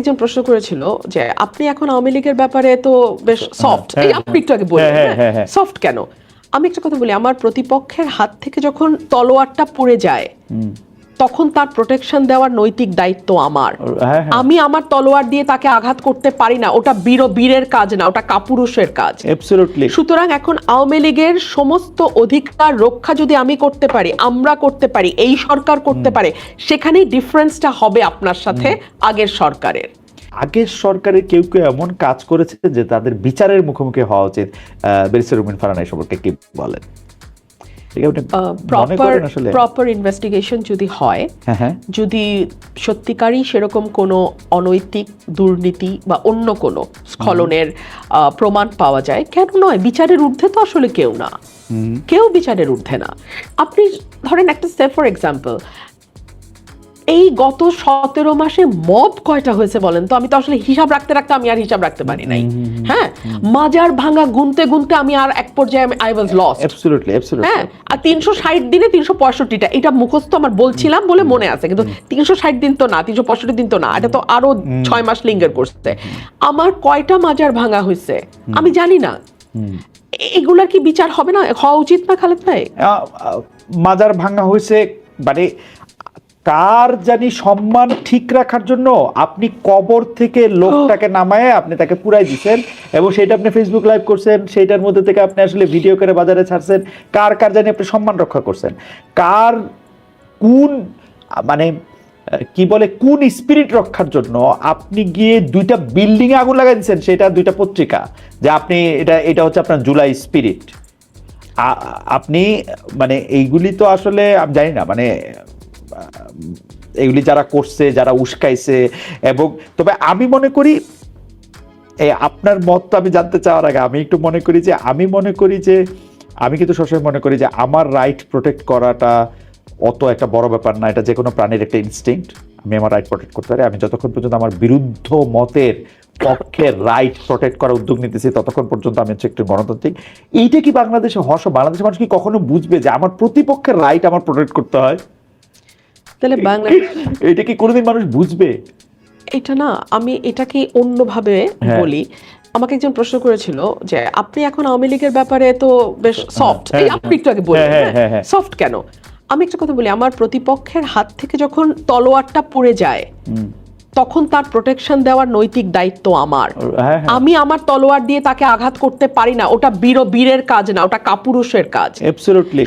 একজন প্রশ্ন করেছিল যে আপনি এখন আওয়ামী লীগের ব্যাপারে তো বেশ সফট, এই আপনি একটু আগে বললেন সফট কেন? আমি একটা কথা বলি, আমার প্রতিপক্ষের হাত থেকে যখন তলোয়ারটা পড়ে যায় তখন তার প্রোটেকশন দেওয়ার নৈতিক দায়িত্ব আমার। আমি আমার তলোয়ার দিয়ে তাকে আঘাত করতে পারি না, ওটা বীরের কাজ না, ওটা কাপুরুষের কাজ। সুতরাং এখন আওয়ামী লীগের সমস্ত অধিকার রক্ষা যদি আমি করতে পারি, আমরা করতে পারি, এই সরকার করতে পারে, সেখানেই ডিফারেন্সটা হবে আপনার সাথে আগের সরকারের। আগের সরকারের কেউ কেউ এমন কাজ করেছে যে তাদের বিচারের মুখোমুখি হওয়া উচিত। ব্যারিস্টার রুমিন ফারহানা এই সম্পর্কে কি বলেন? প্রপার ইনভেস্টিগেশন যদি হয়, যদি সত্যিকারই সেরকম কোনো অনৈতিক দুর্নীতি বা অন্য কোনো স্খলনের প্রমাণ পাওয়া যায়, কেন নয়? বিচারের ঊর্ধ্বে তো আসলে কেউ না, কেউ বিচারের ঊর্ধ্বে না। আপনি ধরেন একটা সে ফর এক্সাম্পল, এই গত 17 মাসে মব কয়টা হয়েছে বলেন তো? আমি তো আসলে হিসাব রাখতে রাখতে আমি আর হিসাব রাখতে পারি নাই। হ্যাঁ, মাজার ভাঙা গুনতে গুনতে আমি আর এক পর্যায়ে আই ওয়াজ লস্ট। হ্যাঁ, আর 360 দিনে 365টা, এটা মুখস্থ আমার বলছিলাম বলে মনে আছে, কিন্তু 360 দিন তো না, 365 দিন তো না, এটা তো আরো 6 মাস লিঙ্গার করছে। আমার কয়টা মাজার ভাঙা হয়েছে আমি জানি না। এগুলার কি বিচার হবে না, হওয়া উচিত না খালেদ ভাই? মাজার ভাঙা হয়েছে মানে কার জানি সম্মান ঠিক রাখার জন্য আপনি কবর থেকে লোকটাকে নামায় আপনি তাকে পুরাই দিচ্ছেন, এবং সেটা আপনি ফেসবুক লাইভ করছেন, সেইটার মধ্যে থেকে আপনি আসলে ভিডিও করে বাজারে ছাড়ছেন। কার জানি আপনি সম্মান রক্ষা করছেন, কার কোন মানে কি বলে কোন স্পিরিট রক্ষার জন্য আপনি গিয়ে 2টা বিল্ডিং এ আগুন লাগাই দিচ্ছেন, সেটা 2টা পত্রিকা, যে আপনি এটা হচ্ছে আপনার জুলাই স্পিরিট। আপনি মানে এইগুলি তো আসলে আমি জানি না, মানে এগুলি যারা করছে, যারা উস্কাইছে। এবং তবে আমি মনে করি, আপনার মত আমি জানতে চাওয়ার আগে আমি একটু মনে করি যে আমি কিন্তু সবসময় মনে করি যে আমার রাইট প্রোটেক্ট করাটা অত একটা বড় ব্যাপার না। এটা যে কোনো প্রাণীর একটা ইনস্টিংক্ট। আমি আমার রাইট প্রোটেক্ট করতে পারি। আমি যতক্ষণ পর্যন্ত আমার বিরুদ্ধ মতের পক্ষে রাইট প্রোটেক্ট করার উদ্যোগ নিতেছি ততক্ষণ পর্যন্ত আমি হচ্ছে একটু গণতান্ত্রিক। এইটা কি বাংলাদেশে বাংলাদেশের মানুষ কি কখনো বুঝবে যে আমার প্রতিপক্ষের রাইট আমার প্রোটেক্ট করতে হয়? তাহলে বাংলাদেশ এটা কি কোনোদিন মানুষ বুঝবে? এটা না, আমি এটাকে অন্যভাবে বলি। আমাকে একজন প্রশ্ন করেছিল যে আপনি এখন আওয়ামী লীগের ব্যাপারে তো বেশ সফট, এই আপনি একটু আগে বললেন সফট কেন? আমি একটা কথা বলি, আমার প্রতিপক্ষের হাত থেকে যখন তলোয়ারটা পড়ে যায় তখন তার প্রোটেকশন দেওয়ার নৈতিক দায়িত্ব আমার। আমি আমার তলোয়ার দিয়ে তাকে আঘাত করতে পারি না, ওটা বীরের কাজ না, ওটা কাপুরুষের কাজ।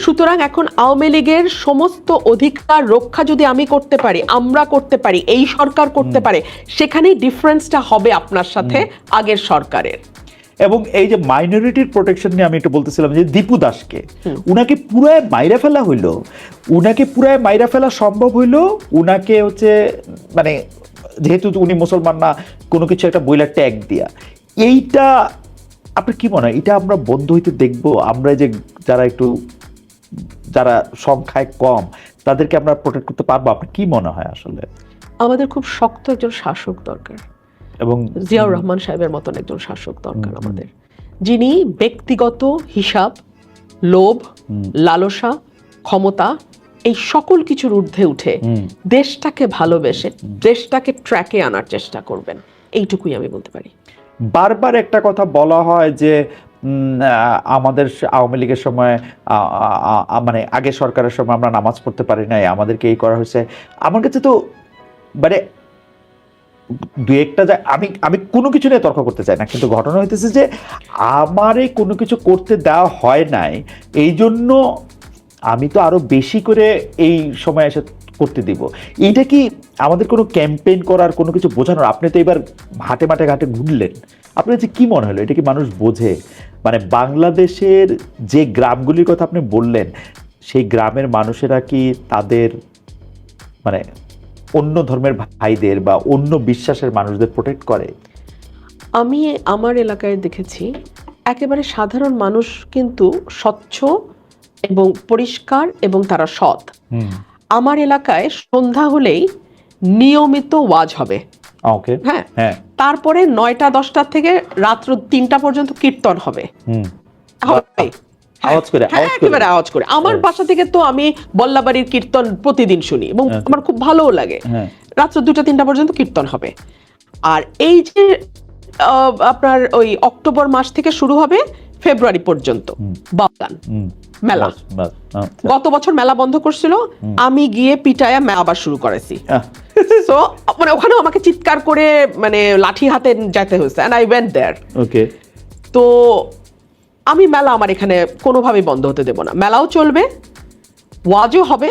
সুতরাং এখন আওয়ামী লীগের সমস্ত অধিকার রক্ষা যদি আমি করতে পারি, আমরা করতে পারি, এই সরকার করতে পারে, সেখানেই ডিফারেন্সটা হবে আপনার সাথে আগের সরকারের। এবং এই যে মাইনরিটির প্রোটেকশন নিয়ে আমি একটু বলতেছিলাম যে দীপু দাসকে উনাকে পুরায় মাইরা ফেলা হইলো, উনাকে পুরায় মাইরা ফেলা সম্ভব হইলো উনাকে হচ্ছে মানে যেহেতু উনি মুসলমান না, কোনো কিছু একটা বইলা ট্যাগ দিয়া। এইটা আপনার কি মনে হয়, এটা আমরা বন্ধ হইতে দেখবো? আমরা যে যারা সংখ্যায় কম তাদেরকে আমরা প্রোটেক্ট করতে পারবো? আপনার কি মনে হয়? আসলে আমাদের খুব শক্ত একজন শাসক দরকার, এবং জিয়াউর রহমান সাহেবের মতন একজন শাসক দরকার আমাদের, যিনি ব্যক্তিগত হিসাব, লোভ, লালসা, ক্ষমতা এই সকল কিছুর ঊর্ধ্বে উঠে দেশটাকে ভালোবেসে দেশটাকে ট্র্যাকে আনার চেষ্টা করবেন। এইটুকুই আমি বলতে পারি। বারবার একটা কথা বলা হয় যে আমাদের আওয়ামী লীগের সময় মানে আগে সরকারের সময় আমরা নামাজ পড়তে পারি নাই, আমাদেরকে এই করা হয়েছে। আমার কাছে তো মানে দু একটা আমি কোনো কিছু নিয়ে তর্ক করতে চাই না, কিন্তু ঘটনা হইতেছে যে আমারে কোনো কিছু করতে দেওয়া হয় নাই, এই জন্য আমি তো আরো বেশি করে এই সময় এসে করতে দিব। এইটা কি আমাদের কোনো ক্যাম্পেইন করার, কোনো কিছু বোঝানোর? আপনি তো এবার হাটে মাঠে ঘাটে ঘুরলেন, আপনার যে কি মনে হলো, এটা কি মানুষ বোঝে? মানে বাংলাদেশের যে গ্রামগুলির কথা আপনি বললেন, সেই গ্রামের মানুষেরা কি তাদের মানে অন্য ধর্মের ভাইদের বা অন্য বিশ্বাসের মানুষদের প্রোটেক্ট করে? আমি আমার এলাকায় দেখেছি একেবারে সাধারণ মানুষ কিন্তু স্বচ্ছ এবং পরিষ্কার এবং তারা সৎ। আমার এলাকায় সন্ধ্যা হলেই নিয়মিত ওয়াজ হবে। হ্যাঁ, তারপরে 9টা 10টা থেকে রাত্র 3টা পর্যন্ত কীর্তন হবে। আওয়াজ করে আমার বাসা থেকে তো আমি বল্লাবাড়ির কীর্তন প্রতিদিন শুনি এবং আমার খুব ভালোও লাগে। রাত্র 2টা 3টা পর্যন্ত কীর্তন হবে। আর এই যে আপনার ওই অক্টোবর মাস থেকে শুরু হবে ফেব্রুয়ারি পর্যন্ত বাগান মেলা, গত বছর মেলা বন্ধ করছিল, আমি গিয়ে পিটায়া আবার শুরু করেছি। সো মানে ওখানে আমাকে চিৎকার করে মানে লাঠি হাতে যেতে হয়েছে, এন্ড আই ওয়েন্ট দেয়ার। ওকে, তো আমি মেলা আমার এখানে কোনোভাবেই বন্ধ হতে দেব না। মেলাও চলবে, ওয়াজও হবে,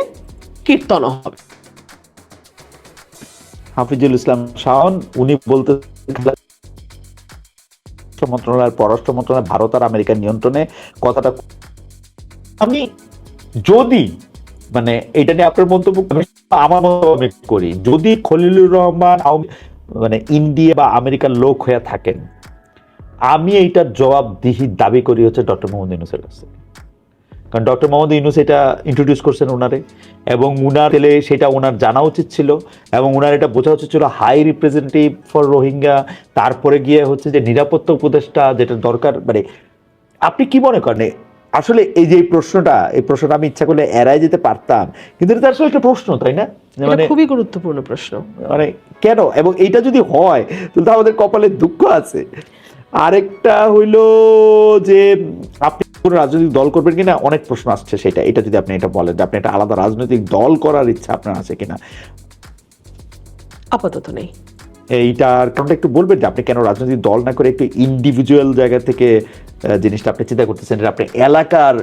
কীর্তনও হবে। হাফিজুল ইসলাম শাওন উনি বলতে মন্ত্রণালয়ের পররাষ্ট্র মন্ত্রণালয় ভারত আর আমেরিকার নিয়ন্ত্রণে কথাটা, আমি যদি মানে এটা নিয়ে আপনার মন্তব্য, আমার মন্তব্য আমি করি, যদি খলিলুর রহমান মানে ইন্ডিয়া বা আমেরিকার লোক হয়ে থাকেন, আমি এইটার জবাবদিহি দাবি করি হচ্ছে ডক্টর মোহাম্মদ ইউনূসের কাছে। কারণ ডক্টর মোহাম্মদ ইউনূস এটা ইন্ট্রোডিউস করছেন ওনারে, এবং উনার এলে সেটা ওনার জানা উচিত ছিল, এবং ওনার এটা বোঝা উচিত ছিল হাই রিপ্রেজেন্টেটিভ ফর রোহিঙ্গা, তারপরে গিয়ে হচ্ছে যে নিরাপত্তা উপদেষ্টা যেটা দরকার। মানে আপনি কি মনে করেন আসলে এই যে এই প্রশ্নটা আমি ইচ্ছা করলে এড়াই যেতে পারতাম, কিন্তু এটা আসলে একটা প্রশ্ন, তাই না? মানে খুবই গুরুত্বপূর্ণ প্রশ্ন। মানে কেন, এবং এইটা যদি হয় তাহলে আমাদের কপালে দুঃখ আছে। আরেকটা হইল যে আপনি রাজনৈতিক দল করবেন কিনা, অনেক প্রশ্ন আসছে সেটা। এটা যদি আপনি এটা বলেন যে আপনি একটা আলাদা রাজনৈতিক দল করার ইচ্ছা আপনার আছে কিনা। আপাতত নেই। এইটার কারণটা একটু বলবেন যে আপনি কেন রাজনৈতিক দল না করে একটু ইন্ডিভিজুয়াল জায়গা থেকে জিনিসটা আপনি চিন্তা করতেছেন? আপনি এলাকার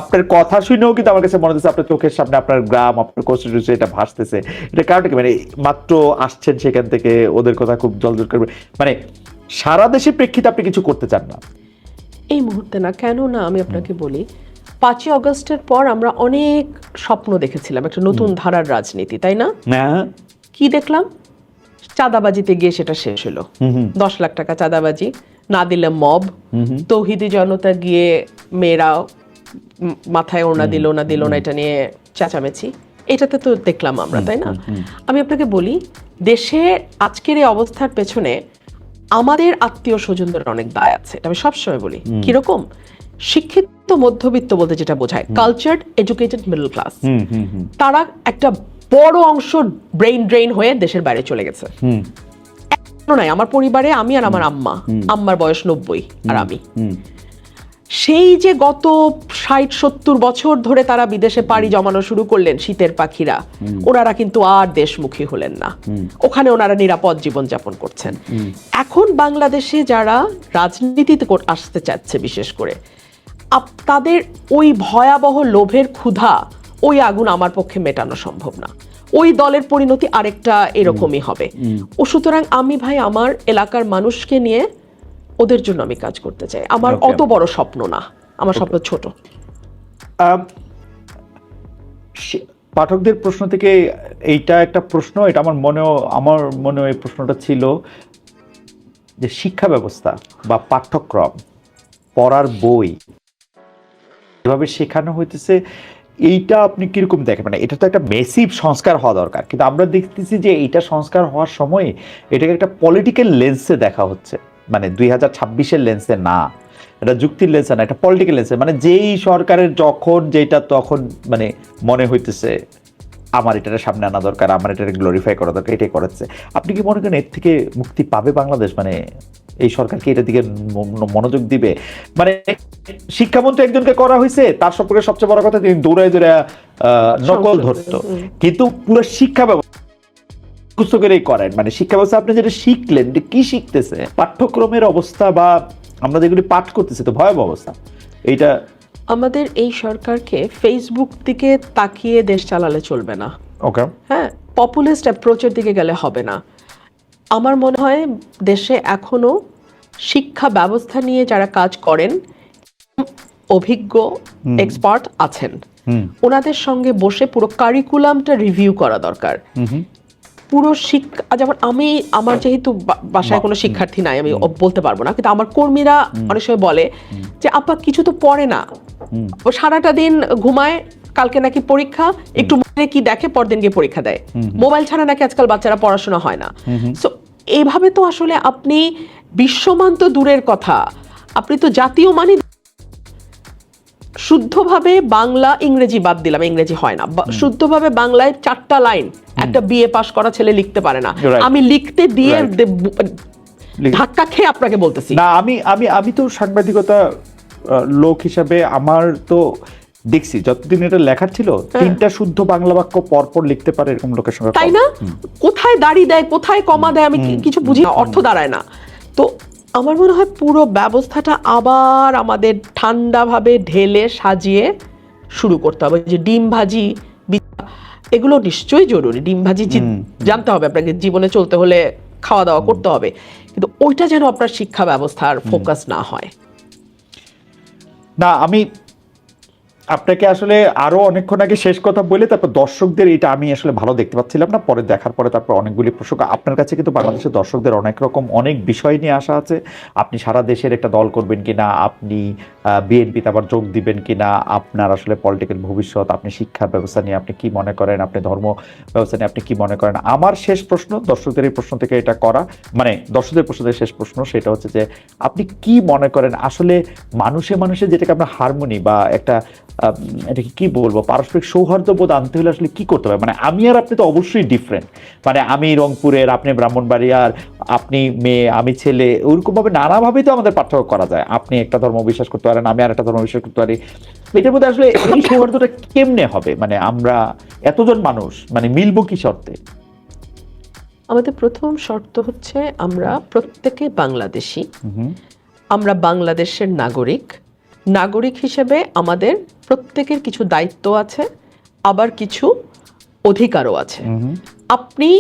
আপনার কথা শুনেও কিন্তু আমার কাছে মনে হচ্ছে আপনার চোখের সামনে আপনার গ্রাম, আপনার কনস্টিটিউশন এটা ভাসতেছে। এটা কারণটা কি, মানে মাত্র আসছেন সেখান থেকে, ওদের কথা খুব জলজল করবে, মানে সারা দেশের প্রেক্ষিতে আপনি কিছু করতে চান না এই মুহূর্তে? না, কেন না, আমি আপনাকে বলি, 5ই অগস্টের পর আমরা অনেক স্বপ্ন দেখেছিলাম একটা নতুন ধারার রাজনীতি, তাই না? কি দেখলাম? চাঁদাবাজিতে গিয়ে সেটা শেষ হলো। 10 লাখ টাকা চাঁদাবাজি, না দিলে মব, তৌহিদি জনতা গিয়ে মেয়েরা মাথায় ওড়না দিল না এটা নিয়ে চেঁচামেচি, এটাতে তো দেখলাম আমরা, তাই না? আমি আপনাকে বলি, দেশে আজকের এই অবস্থার পেছনে আমাদের আত্মীয় স্বজনদের অনেক দায় আছে, এটা আমি সবসময় বলি। কিরকম? শিক্ষিত মধ্যবিত্ত বলতে যেটা বোঝায় কালচার্ড এডুকেটেড মিডল ক্লাস, তারা একটা বড় অংশ ব্রেইন ড্রেইন হয়ে দেশের বাইরে চলে গেছে। নাই, আমার পরিবারে আমি আর আমার আম্মার বয়স 90 আর আমি, সেই যে গত 60-70 বছর ধরে তারা বিদেশে পাড়ি জমানো শুরু করলেন শীতের পাখিরা, ওনারা কিন্তু আর দেশমুখী হলেন না, ওখানে ওনারা নিরাপদ জীবন যাপন করছেন। এখন বাংলাদেশে যারা রাজনীতিতে আসতে চাচ্ছে, বিশেষ করে তাদের ওই ভয়াবহ লোভের ক্ষুধা, ওই আগুন আমার পক্ষে মেটানো সম্ভব না। ওই দলের পরিণতি আরেকটা এরকমই হবে। ও সুতরাং আমি ভাই আমার এলাকার মানুষকে নিয়ে ওদের জন্য আমি কাজ করতে চাই। আমার অত বড় স্বপ্ন না, আমার স্বপ্ন ছোট। পাঠকদের প্রশ্ন থেকে এইটা একটা প্রশ্ন, এটা আমার মনেও এই প্রশ্নটা ছিল যে শিক্ষা ব্যবস্থা বা পাঠ্যক্রম, পড়ার বই এভাবে শেখানো হইতেছে, এইটা আপনি কিরকম দেখেন? মানে এটা তো একটা মেসিভ সংস্কার হওয়া দরকার, কিন্তু আমরা দেখতেছি যে এইটা সংস্কার হওয়ার সময় এটাকে একটা পলিটিক্যাল লেন্সে দেখা হচ্ছে, মানে 2026-এর লেন্সে না, এটা যুক্তির লেন্সে না, এটা পলিটিক্যাল লেন্সে। মানে যেই সরকারের যখন যেটা তখন মানে মনে হইতেছে আমার এটার সামনে আনা দরকার, আমার এটাকে গ্লোরিফাই করা দরকার, এটাই করাচ্ছে। আপনি কি মনে করেন এর থেকে মুক্তি পাবে বাংলাদেশ? মানে এই সরকারকে এটার দিকে মনোযোগ দিবে? মানে শিক্ষামন্ত্রী একজনকে করা হয়েছে, তার সম্পর্কে সবচেয়ে বড় কথা তিনি দৌড়ায় নকল ধরতো, কিন্তু পুরো শিক্ষা ব্যবস্থা করেই করেন। মানে শিক্ষা ব্যবস্থা আপনি যেটা শিখলেন, কি শিখতেছে? পাঠ্যক্রমের অবস্থা বা আমরা যেগুলি পাঠ করতেছি তো ভয়াবহ অবস্থা। এইটা আমাদের এই সরকারকে ফেসবুক দিকে তাকিয়ে দেশ চালালে চলবে না। ওকে, হ্যাঁ, পপুলিস্ট অ্যাপ্রোচের দিকে গেলে হবে না। আমার মনে হয় দেশে এখনো শিক্ষা ব্যবস্থা নিয়ে যারা কাজ করেন, অভিজ্ঞ এক্সপার্ট আছেন, ওনাদের সঙ্গে বসে পুরো কারিকুলামটা রিভিউ করা দরকার। পুরো শিক্ষা, যেমন আমি, আমার যেহেতু বাসায় কোনো শিক্ষার্থী নাই, আমি বলতে পারবো না, কিন্তু আমার কর্মীরা অনেক সময় বলে যে আপা কিছু তো পড়ে না, ও সারাটা দিন ঘুমায়, কালকে নাকি পরীক্ষা, একটু মোবাইলে কি দেখে, পরদিন গিয়ে পরীক্ষা দেয়, মোবাইল ছাড়া নাকি আজকাল বাচ্চারা পড়াশোনা হয় না। সো এইভাবে তো আসলে আপনি বিশ্বমান তো দূরের কথা, আপনি তো জাতীয় মানই শুদ্ধভাবে বাংলা, ইংরেজি বাদ দিলাম, ইংরেজি হয় না, শুদ্ধভাবে বাংলায় 4টা লাইন একটা বিএ পাশ করা ছেলে লিখতে পারে না। Right. আমি লিখতে দিয়ে Right. ধাক্কা খেয়ে আপনাকে বলতেছি না, আমি তো সাংবাদিকতা লোক হিসাবে আমার তো দেখছি যতদিন এটা লেখার ছিল 3টা শুদ্ধ বাংলা বাক্য পরপর লিখতে পারে এরকম লোকের সঙ্গে তাই না? কোথায় দাড়ি দেয়, কোথায় কমা দেয়, আমি কিছু বুঝি না, অর্থ দাঁড়ায় না। তো আমার মনে হয় পুরো ব্যবস্থাটা আবার আমাদের ঠান্ডাভাবে ঢেলে সাজিয়ে শুরু করতে হবে। যে ডিম ভাজি এগুলো নিশ্চয়ই জরুরি, ডিম ভাজি জানতে হবে আপনাকে, জীবনে চলতে হলে খাওয়া দাওয়া করতে হবে, কিন্তু ওইটা যেন আপনার শিক্ষা ব্যবস্থার ফোকাস না হয়। না, আমি আপনাকে আসলে আরো অনেকক্ষণ আগে শেষ কথা বলে তারপর দর্শকদের এটা আমি আসলে ভালো দেখতে পাচ্ছিলাম না, পরে দেখার পরে তারপর অনেকগুলি প্রসঙ্গ আপনার কাছে কিন্তু বাংলাদেশের দর্শকদের অনেক রকম অনেক বিষয় নিয়ে আসা আছে। আপনি সারা দেশের একটা দল করবেন কিনা, আপনি বিএনপিতে আবার যোগ দিবেন কিনা, আপনার আসলে পলিটিক্যাল ভবিষ্যৎ, আপনি শিক্ষা ব্যবস্থা নিয়ে আপনি কি মনে করেন, আপনি ধর্ম ব্যবস্থা নিয়ে আপনি কি মনে করেন। আমার শেষ প্রশ্ন দর্শকদের এই প্রশ্ন থেকে এটা করা, মানে দর্শকদের প্রশ্ন থেকে শেষ প্রশ্ন, সেটা হচ্ছে যে আপনি কি মনে করেন আসলে মানুষে মানুষে যেটাকে আমরা হারমোনি বা একটা এটাকে কি বলবো পারস্পরিক সৌহার্দ্যবোধ আনতে হলে আসলে কি করতে হবে? মানে আমি আর আপনি তো অবশ্যই ডিফারেন্ট, মানে আমি রংপুরের, আপনি ব্রাহ্মণবাড়িয়ার, আপনি মেয়ে আমি ছেলে, ওরকম ভাবে নানাভাবেই তো আমাদের পার্থক্য করা যায়। আপনি একটা ধর্ম বিশ্বাস করতে পারেন, আমি আর একটা ধর্ম বিশ্বাস করতে পারি। এটার মধ্যে আসলে এই সৌহার্দ্যটা কেমনে হবে? মানে আমরা এতজন মানুষ মানে মিলবো কি শর্তে? আমাদের প্রথম শর্ত হচ্ছে আমরা প্রত্যেকে বাংলাদেশী, আমরা বাংলাদেশের নাগরিক হিসেবে আমাদের প্রত্যেকের কিছু দায়িত্ব আছে, আবার কিছু অধিকারও আছে। আপনি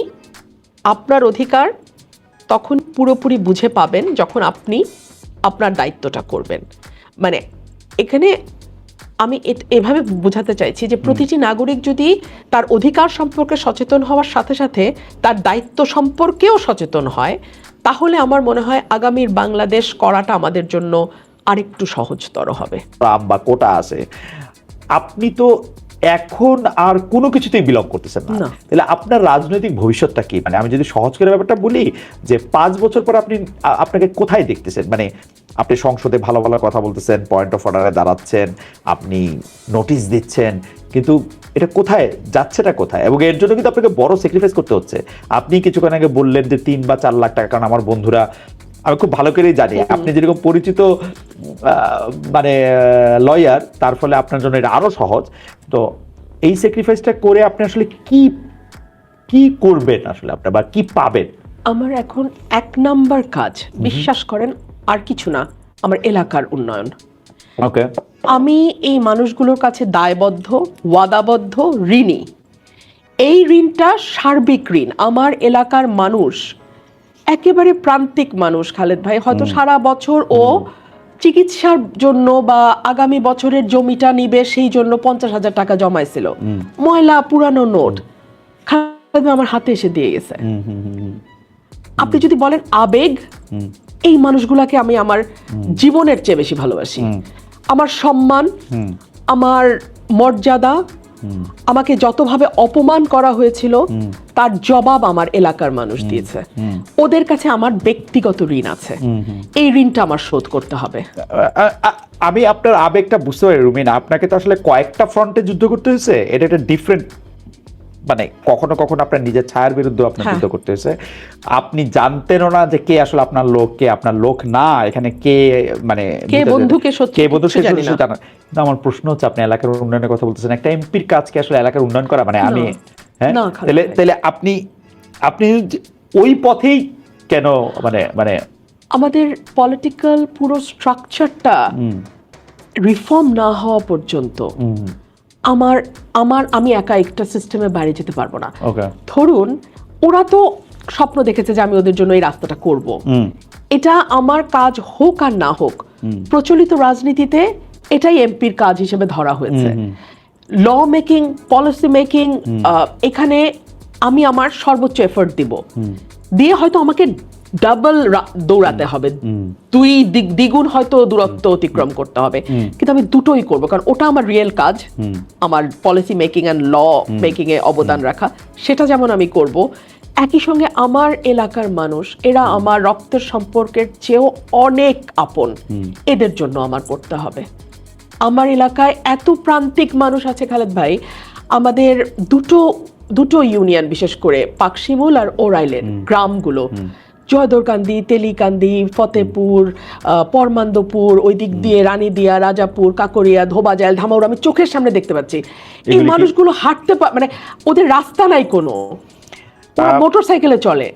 আপনার অধিকার তখন পুরোপুরি বুঝে পাবেন যখন আপনি আপনার দায়িত্বটা করবেন। মানে এখানে আমি এভাবে বোঝাতে চাইছি যে প্রতিটি নাগরিক যদি তার অধিকার সম্পর্কে সচেতন হওয়ার সাথে সাথে তার দায়িত্ব সম্পর্কেও সচেতন হয়, তাহলে আমার মনে হয় আগামীর বাংলাদেশ করাটা আমাদের জন্য আরেকটু সহজতর হবে। বা কোটা আছে, আপনি তো এখন আর কোনো কিছুতেই বিলং করতেছেন না, তাহলে আপনার রাজনৈতিক ভবিষ্যৎটা কি? মানে আমি যদি সহজ করে ব্যাপারটা বলি যে 5 বছর পর আপনি আপনাকে কোথায় দেখতেছেন? মানে আপনি সংসদে ভালো ভালো কথা বলতেছেন, পয়েন্ট অফ অর্ডারে দাঁড়াচ্ছেন, আপনি নোটিশ দিচ্ছেন, কিন্তু এটা কোথায় যাচ্ছেটা কোথায়? এবং এর জন্য কিন্তু আপনাকে বড় স্যাক্রিফাইস করতে হচ্ছে। আপনি কিছুক্ষণ আগে বললেন যে 3 বা 4 লাখ টাকা, কারণ আমার বন্ধুরা আমি খুব ভালো করেই জানি আপনি যেরকম পরিচিত মানে লয়ার, তার ফলে আপনার জন্য এটা আরো সহজ। তো এই স্যাক্রিফাইসটা করে আপনি আসলে কি কি করবেন আসলে আপনার, বা কি পাবেন? আমার এখন 1 নাম্বার কাজ, বিশ্বাস করেন আর কিছু না, আমার এলাকার উন্নয়ন। ওকে, আমি এই মানুষগুলোর কাছে দায়বদ্ধ, ওয়াদাবদ্ধ, ঋণী। এই ঋণটা সার্বিক ঋণ। আমার এলাকার মানুষ একেবারে প্রান্তিক মানুষ খালেদ ভাই, হয়তো সারা বছর ও চিকিৎসার জন্য বা আগামী বছরের জমিটা নিবে সেই জন্য 50,000 টাকা জমাইছিল, ময়লা পুরানো নোট খালেদ ভাই আমার হাতে এসে দিয়ে গেছে। আপনি যদি বলেন আবেগ, এই মানুষগুলাকে আমি আমার জীবনের চেয়ে বেশি ভালোবাসি। আমার সম্মান, আমার মর্যাদা, আমাকে যতভাবে অপমান করা হয়েছিল তার জবাব আমার এলাকার মানুষ দিয়েছে। ওদের কাছে আমার ব্যক্তিগত ঋণ আছে, এই ঋণটা আমার শোধ করতে হবে। আমি আপনার আবেগটা বুঝতে পারি রুমিন, আপনাকে তো আসলে কয়েকটা ফ্রন্টে যুদ্ধ করতে হয়েছে, এটা একটা ডিফারেন্ট, মানে কখনো কখনো আপনার নিজের ছায়ার বিরুদ্ধে আপনার যুদ্ধ করতে হয়েছে। আপনি জানতেনও না যে কে আসলে আপনার লোক, কে আপনার লোক না, এখানে কে মানে কে বন্ধু কে শত্রু জানি না। কিন্তু আমার প্রশ্ন হচ্ছে, আপনি এলাকার উন্নয়নের কথা বলতেছেন, একটা এমপির কাজ কি আসলে এলাকার উন্নয়ন করা? মানে আমি তাহলে আপনি ওই পথেই কেন, মানে আমাদের পলিটিক্যাল পুরো স্ট্রাকচারটা রিফর্ম না হওয়া পর্যন্ত আমি একা একটা সিস্টেমে বাইরে যেতে পারবো না। ধরুন ওরা তো স্বপ্ন দেখেছে যে আমি ওদের জন্য এই রাস্তাটা করব, এটা আমার কাজ হোক আর না হোক, প্রচলিত রাজনীতিতে এটাই এমপির কাজ হিসেবে ধরা হয়েছে। ল মেকিং, পলিসি মেকিং, এখানে আমি আমার সর্বোচ্চ এফোর্ট দিব, দিয়ে হয়তো আমাকে ডাবল দৌড়াতে হবে, দ্বিগুণ হয়তো দূরত্ব অতিক্রম করতে হবে, কিন্তু আমি দুটোই করব, কারণ ওটা আমার রিয়েল কাজ, আমার policy making and law making এ অবদান রাখা, সেটা যেমন আমি করব। একই সঙ্গে আমার এলাকার মানুষ, এরা আমার রক্তের সম্পর্কের চেয়েও অনেক আপন, এদের জন্য আমার করতে হবে। আমার এলাকায় এত প্রান্তিক মানুষ আছে খালেদ ভাই, আমাদের দুটো দুটো ইউনিয়ন, বিশেষ করে পাকশিমুল আর ওরাইলের গ্রামগুলো, জয়দরকান্দি, তেলিকান্দি, ফতেপুর, পরমান্দপুর, ওই দিক দিয়ে রানীদিয়া, রাজাপুর, কাকরিয়া, ধোবাজাইল, ধামাউর, আমি চোখের সামনে দেখতে পাচ্ছি এই মানুষগুলো হাঁটতে মানে ওদের রাস্তা নাই কোনো, মোটর সাইকেলে চলে।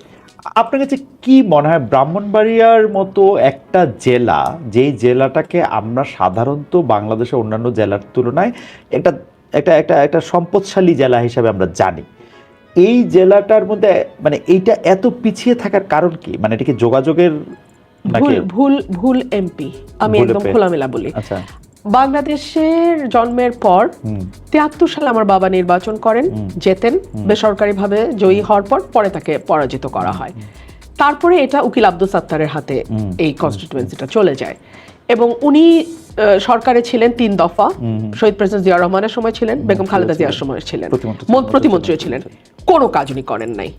আপনার কাছে কি মনে হয় ব্রাহ্মণবাড়িয়ার মতো একটা জেলা, যেই জেলাটাকে আমরা সাধারণত বাংলাদেশের অন্যান্য জেলার তুলনায় একটা একটা একটা একটা সম্পদশালী জেলা হিসাবে আমরা জানি, এই জেলাটার মধ্যে মানে এইটা এত পিছিয়ে থাকার কারণ কি? মানে এটা কি যোগাযোগের নাকি? ভুল এমপি, আমি একদম খোলামেলা বলি। আচ্ছা, বাংলাদেশের জন্মের পর ৭৩ সালে আমার বাবা নির্বাচন করেন, জেতেন বেসরকারিভাবে, জয়ী হওয়ার পর পরে তাকে পরাজিত করা হয়। তারপরে এটা উকিল আব্দুল সাত্তারের হাতে এই কনস্টিটিউয়েন্সিটা চলে যায় এবং উনি সরকারে ছিলেন ৩ দফা, শহীদ প্রেসিডেন্ট জিয়া রহমানের সময় ছিলেন, বেগম খালেদা জিয়ার সময় ছিলেন, প্রতিমন্ত্রী ছিলেন, কোনো কাজ উনি করেন নাই।